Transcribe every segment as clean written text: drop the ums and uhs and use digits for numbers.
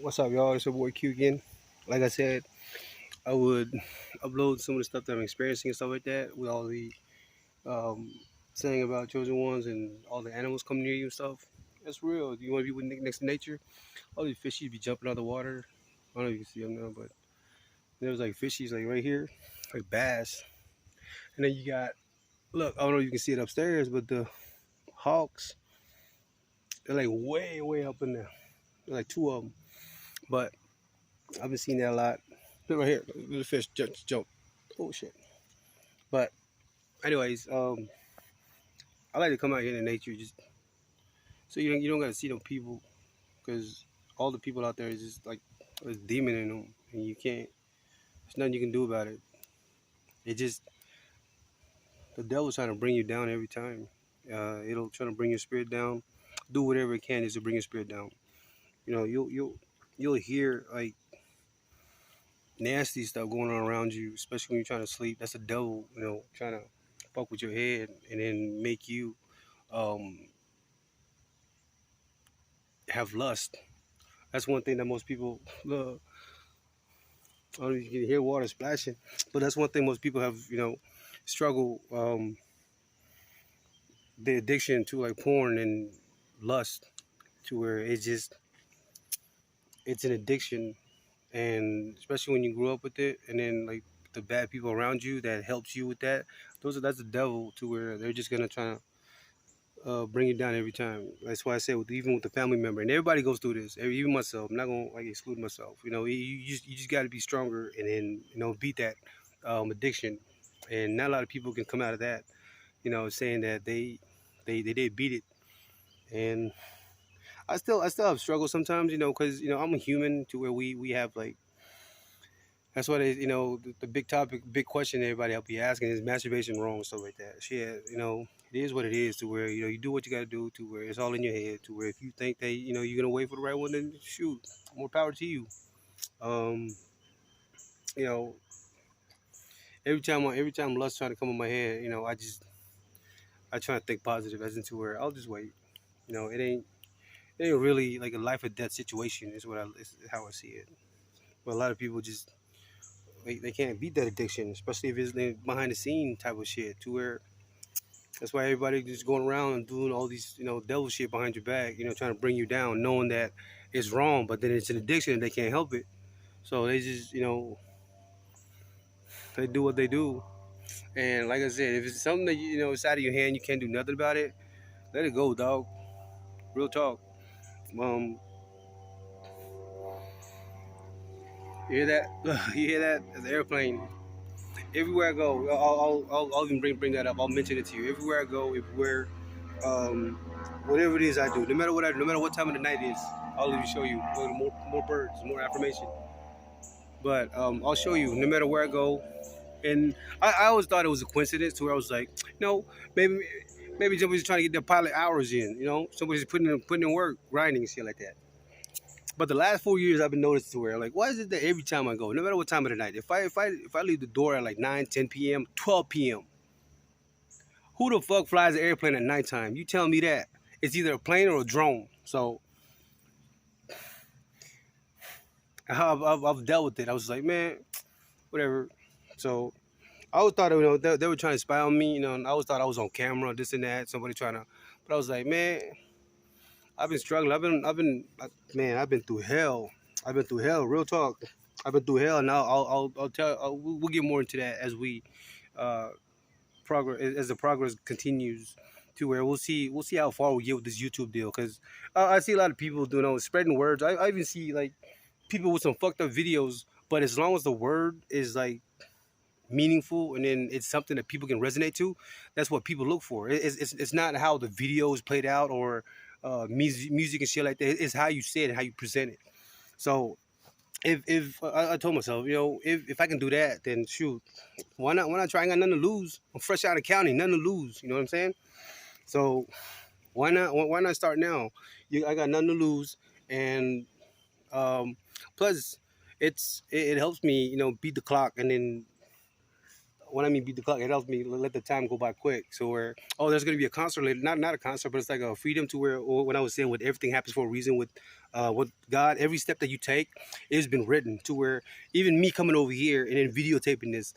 What's up, y'all? It's your boy Q again. Like I said, I would upload some of the stuff that I'm experiencing and stuff like that with all the um, saying about chosen ones and all the animals coming near you and stuff. That's real. You want to be next to nature? All these fishies be jumping out of the water. I don't know if you can see them now, but there was like fishies like right here, like bass. And then you got, look, I don't know if you can see it upstairs, but the hawks, they're like way, way up in there. There's like two of them. But I've been seeing that a lot. Look right here, the fish jump. Oh shit. But anyways, I like to come out here in nature just so you don't gotta see them people because all the people out there is just like a demon in them, and you can't. There's nothing you can do about it. It just the devil's trying to bring you down every time. It'll try to bring your spirit down. Do whatever it can is to bring your spirit down. You know, you'll hear like nasty stuff going on around you, especially when you're trying to sleep. That's the devil, trying to fuck with your head and then make you um, have lust. That's one thing that most people. I don't know if you can hear water splashing, but that's one thing most people have, struggle the addiction to like porn and lust, to where it's an addiction, and especially when you grew up with it, and then like the bad people around you that helps you with that, that's the devil, to where they're just gonna try to bring it down every time. That's why I say even with the family member, and everybody goes through this. Even myself, I'm not gonna like exclude myself. You just got to be stronger, and then beat that addiction. And not a lot of people can come out of that. Saying that they did beat it, and I still have struggles sometimes. Because I'm a human, to where we have like. That's why the big topic, big question everybody will be asking is masturbation wrong and stuff like that. Shit, it is what it is, to where you do what you got to do, to where it's all in your head, to where if you think that you're gonna wait for the right one, then shoot, more power to you. Um, you know, every time lust trying to come in my head, I try to think positive, as into where I'll just wait. It ain't really like a life or death situation. Is how I see it. But a lot of people just they can't beat that addiction, especially if it's behind the scene type of shit. To where that's why everybody just going around and doing all these devil shit behind your back, trying to bring you down, knowing that it's wrong, but then it's an addiction and they can't help it. So they just they do what they do. And like I said, if it's something that it's out of your hand, you can't do nothing about it. Let it go, dog. Real talk. Um, you hear that? You hear that? There's an airplane. Everywhere I go, I'll even bring that up. I'll mention it to you. Everywhere I go, um, whatever it is I do, no matter what I do, no matter what time of the night it is, I'll even show you more birds, more affirmation. But I'll show you no matter where I go. And I always thought it was a coincidence, to where I was like, no, maybe somebody's trying to get their pilot hours in. Somebody's putting in work, grinding and shit like that. But the last 4 years, I've been noticing, to where like, why is it that every time I go, no matter what time of the night, if I leave the door at like 9, 10 p.m., 12 p.m., who the fuck flies an airplane at nighttime? You tell me that. It's either a plane or a drone. So I've dealt with it. I was like, man, whatever. So I always thought, they were trying to spy on me, and I always thought I was on camera, this and that, somebody trying to. But I was like, man, I've been struggling. Man, I've been through hell. I've been through hell. Real talk. I've been through hell, and I'll tell. We'll get more into that as we uh, progress, as the progress continues. To where we'll see how far we get with this YouTube deal. Because I see a lot of people spreading words. I even see like people with some fucked up videos. But as long as the word is like meaningful, and then it's something that people can resonate to, that's what people look for. It's not how the video is played out, or music and shit like that. It's how you say it and how you present it. So if I told myself, if I can do that, then shoot, why not try? I ain't got nothing to lose. I'm fresh out of county, nothing to lose. You know what I'm saying? So why not start now? I got nothing to lose. And plus it helps me beat the clock, and then when I mean beat the clock, it helps me let the time go by quick. So where there's gonna be a concert later, not a concert, but it's like a freedom to where when I was saying with everything happens for a reason with God, every step that you take it has been written to where even me coming over here and then videotaping this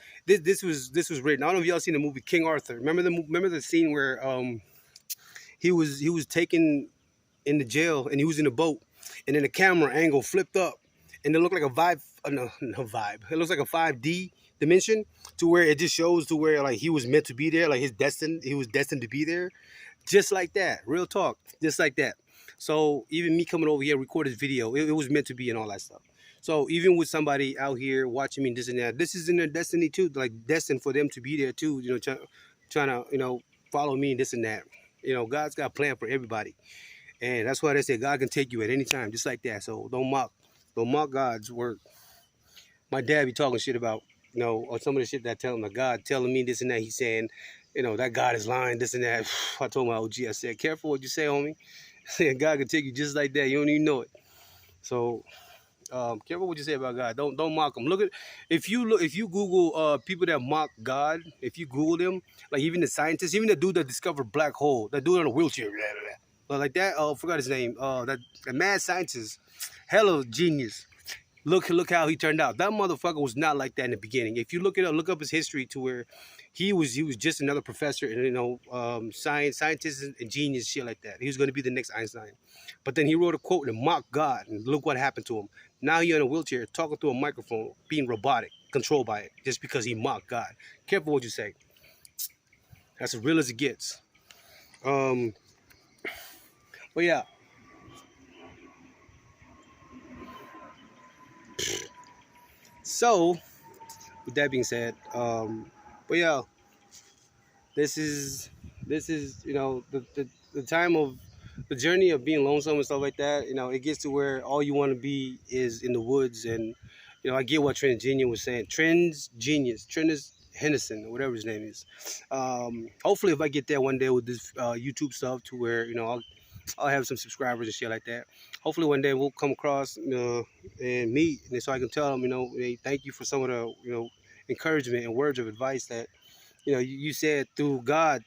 was written. I don't know if y'all seen the movie King Arthur. Remember the scene where he was taken in the jail and he was in a boat and then the camera angle flipped up and it looked like a vibe no vibe, it looks like a 5D dimension to where it just shows to where like he was meant to be there, like he was destined to be there, just like that, real talk, just like that. So even me coming over here record this video, it was meant to be and all that stuff. So even with somebody out here watching me this and that, this is in their destiny too, like destined for them to be there too, trying to follow me and this and that. God's got a plan for everybody. And that's why they say God can take you at any time, just like that. So don't mock God's work. My dad be talking shit about, or some of the shit that I tell him, like God telling me this and that. He's saying, that God is lying, this and that. I told my OG, I said, careful what you say, homie. Saying God can take you just like that. You don't even know it. So careful what you say about God. Don't mock him. If you Google people that mock God, if you Google them, like even the scientists, even the dude that discovered black hole, that dude on a wheelchair, blah, blah, blah. Like that. Oh, I forgot his name. That mad scientist, hella genius. Look how he turned out. That motherfucker was not like that in the beginning. If you look up his history to where he was just another professor and scientist and genius shit like that. He was going to be the next Einstein, but then he wrote a quote and mocked God, and look what happened to him. Now he's in a wheelchair talking through a microphone, being robotic, controlled by it, just because he mocked God. Careful what you say. That's as real as it gets. Um, but yeah. So with that being said, but yeah, this is the time of the journey of being lonesome and stuff like that. It gets to where all you want to be is in the woods. And I get what Trent Genius was saying. Trent is Henderson or whatever his name is. Hopefully if I get there one day with this YouTube stuff to where I'll have some subscribers and shit like that. Hopefully one day we'll come across and meet, and so I can tell them, hey, thank you for some of the encouragement and words of advice that you said through God,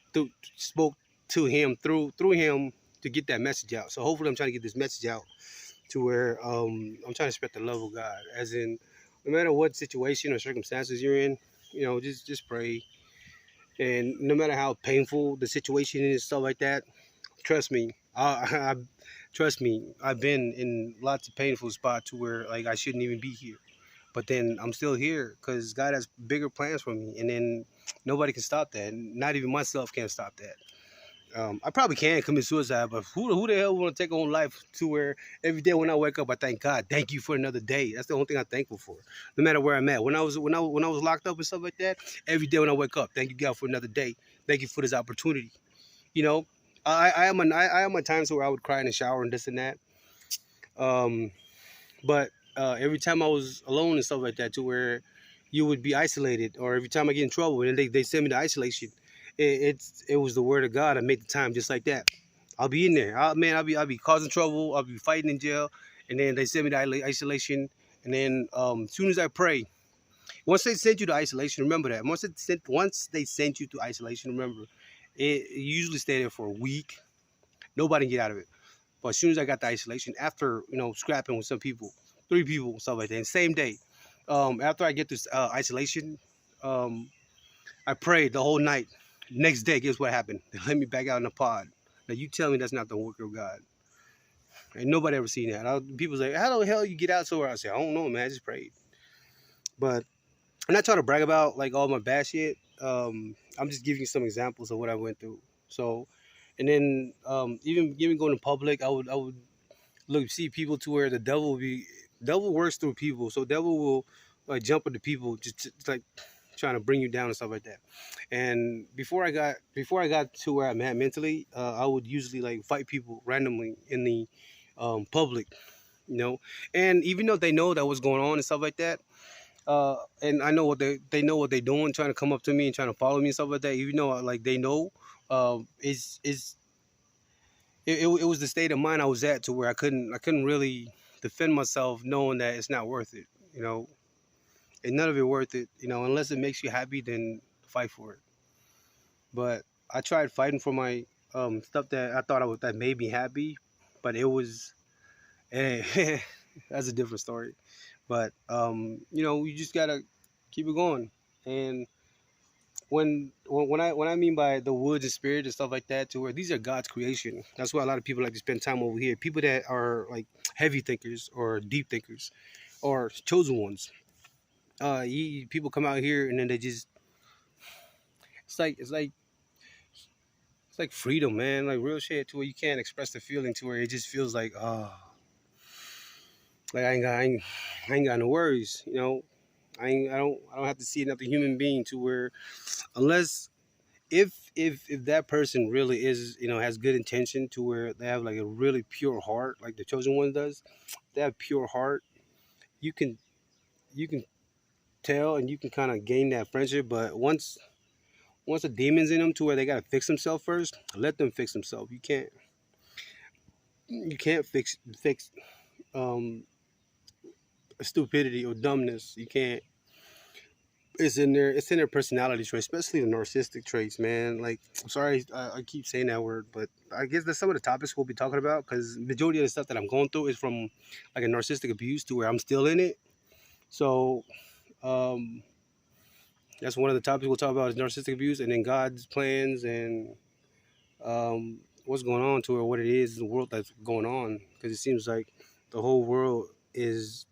spoke to him through him to get that message out. So hopefully I'm trying to get this message out to where I'm trying to spread the love of God, as in no matter what situation or circumstances you're in, just pray. And no matter how painful the situation is, stuff like that, trust me, trust me, I've been in lots of painful spots to where like I shouldn't even be here, but then I'm still here because God has bigger plans for me, and then nobody can stop that. Not even myself can stop that. I probably can commit suicide, but who the hell want to take their own life to where every day when I wake up I thank God, thank you for another day. That's the only thing I'm thankful for, no matter where I'm at. When I was locked up and stuff like that, every day when I wake up, thank you God for another day, thank you for this opportunity. You know, I am my times where I would cry in the shower and this and that. Um, but every time I was alone and stuff like that, to where you would be isolated, or every time I get in trouble and they send me to isolation, it was the word of God. I made the time just like that. I'll be in there. I'll be causing trouble. I'll be fighting in jail, and then they send me to isolation. And then as soon as I pray, once they send you to isolation, remember that. Once they send you to isolation, remember, you usually stay there for a week. Nobody can get out of it. But as soon as I got the isolation, after scrapping with some people, 3 people, stuff like that, and same day, after I get this isolation, um, I prayed the whole night. Next day, guess what happened? They let me back out in the pod. Now you tell me that's not the work of God. Ain't nobody ever seen that. People say, "How the hell you get out so early?" I say, "I don't know, man. I just prayed." But I'm not trying to brag about like all my bad shit. I'm just giving you some examples of what I went through. So, and then even going to public, I would look see people to where the devil works through people. So devil will like jump into people just like trying to bring you down and stuff like that. And before I got to where I'm at mentally, I would usually like fight people randomly in the public, you know. And even though they know that what's going on and stuff like that, and I know what they know what they're doing, trying to come up to me and trying to follow me and stuff like that. Even though like they know, is it was the state of mind I was at to where I couldn't really defend myself, knowing that it's not worth it, and none of it worth it, unless it makes you happy. Then fight for it. But I tried fighting for my stuff that I thought that made me happy, but it was that's a different story. But you just gotta keep it going. And when I mean by the woods and spirit and stuff like that, to where these are God's creation. That's why a lot of people like to spend time over here. People that are like heavy thinkers or deep thinkers or chosen ones. People come out here and then they just it's like freedom, man. Like real shit, to where you can't express the feeling, to where it just feels like like I ain't got no worries. I don't have to see another human being, to where unless if that person really is, has good intention, to where they have like a really pure heart, like the chosen one does. They have pure heart. You can you can tell, and you can kind of gain that friendship. But once a demon's in them, to where they gotta fix themselves first, let them fix themselves. You can't fix um stupidity or dumbness. You can't. It's in their personality traits, especially the narcissistic traits, man. Like, I'm sorry, I keep saying that word, but I guess that's some of the topics we'll be talking about, because majority of the stuff that I'm going through is from like a narcissistic abuse, to where I'm still in it. So um that's one of the topics we'll talk about, is narcissistic abuse, and then God's plans, and what's going on, to where what it is in the world that's going on, because it seems like the whole world is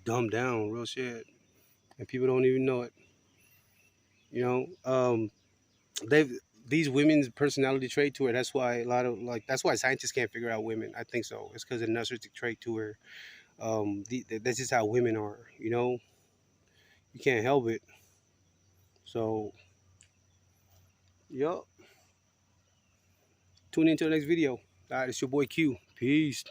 dumbed down, real shit, and people don't even know it. You know, they've these women's personality trait, to where that's why a lot of, like, that's why scientists can't figure out women. I think so. It's because of the narcissistic trait, to where that's just how women are. You can't help it. So, yup. Tune into the next video. All right, it's your boy Q. Peace.